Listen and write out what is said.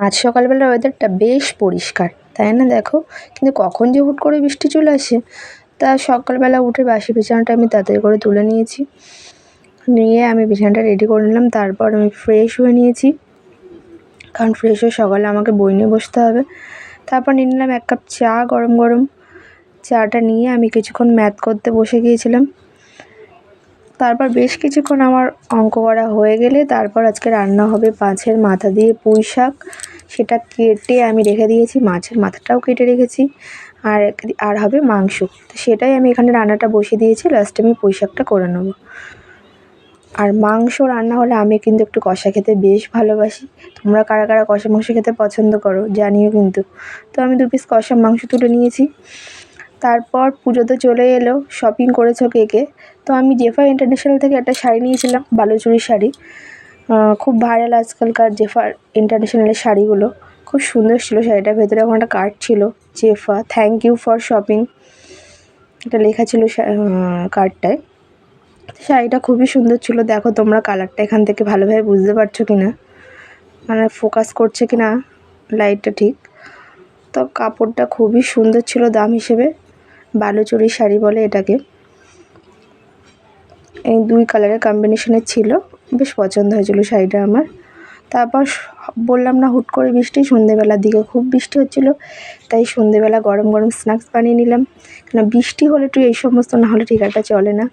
আজ সকালবেলার ওয়েদারটা বেশ পরিষ্কার, তাই না? দেখো, কিন্তু কখন যে হুট করে বৃষ্টি চলে আসে। তা সকালবেলা উঠে বাসি বিছানাটা আমি তাড়াতাড়ি করে তুলে নিয়েছি, নিয়ে আমি বিছানাটা রেডি করে নিলাম। তারপর আমি ফ্রেশ হয়ে নিয়েছি, কারণ ফ্রেশ হয়ে সকালে আমাকে বই নিয়ে বসতে হবে। তারপর নিয়ে নিলাম 1 কাপ চা, গরম গরম চাটা নিয়ে আমি কিছুক্ষণ ম্যাথ করতে বসে গিয়েছিলাম। তারপর বেশ কিছুক্ষণ আমার অঙ্ক করা হয়ে গেলে তারপর আজকে রান্না হবে মাছের মাথা দিয়ে পুঁই শাক। সেটা কেটে আমি রেখে দিয়েছি, মাছের মাথাটাও কেটে রেখেছি, আর হবে মাংস। তো সেটাই আমি এখানে রান্নাটা বসিয়ে দিয়েছি, লাস্টে আমি পুঁই শাকটা করে নেব। আর মাংস রান্না হলে আমি কিন্তু একটু কষা খেতে বেশ ভালোবাসি। তোমরা কারা কারা কষা মাংস খেতে পছন্দ করো জানিও কিন্তু। তো আমি 2 পিস কষা মাংস তুলে নিয়েছি। তারপর পুজো তো চলে এলো, শপিং করেছো কে কে? তো আমি জেফার ইন্টারন্যাশনাল থেকে একটা শাড়ি নিয়েছিলাম, বালুচুরির শাড়ি। খুব ভাইরাল আজকালকার জেফার ইন্টারন্যাশনালের শাড়িগুলো। খুব সুন্দর ছিল শাড়িটার, ভেতরে এখন একটা কার্ড ছিল, জেফা থ্যাংক ইউ ফর শপিং, এটা লেখা ছিল কার্ডটায়। শাড়িটা খুবই সুন্দর ছিল। দেখো তোমরা কালারটা এখান থেকে ভালোভাবে বুঝতে পারছো কি না, মানে ফোকাস করছে কি না লাইটটা ঠিক। তো কাপড়টা খুবই সুন্দর ছিল দাম হিসেবে, বালুচুরির শাড়ি বলে এটাকে। এই 2 কালারের কম্বিনেশনের ছিল, বেশ পছন্দ হয়েছিল শাড়িটা আমার। তারপর বললাম না, হুট করে বৃষ্টি, সন্ধেবেলার দিকে খুব বৃষ্টি হচ্ছিল, তাই সন্ধেবেলা গরম গরম স্ন্যাক্স বানিয়ে নিলাম। কেন বৃষ্টি হলে একটু এই সমস্ত না হলে ঠিক একটা চলে না।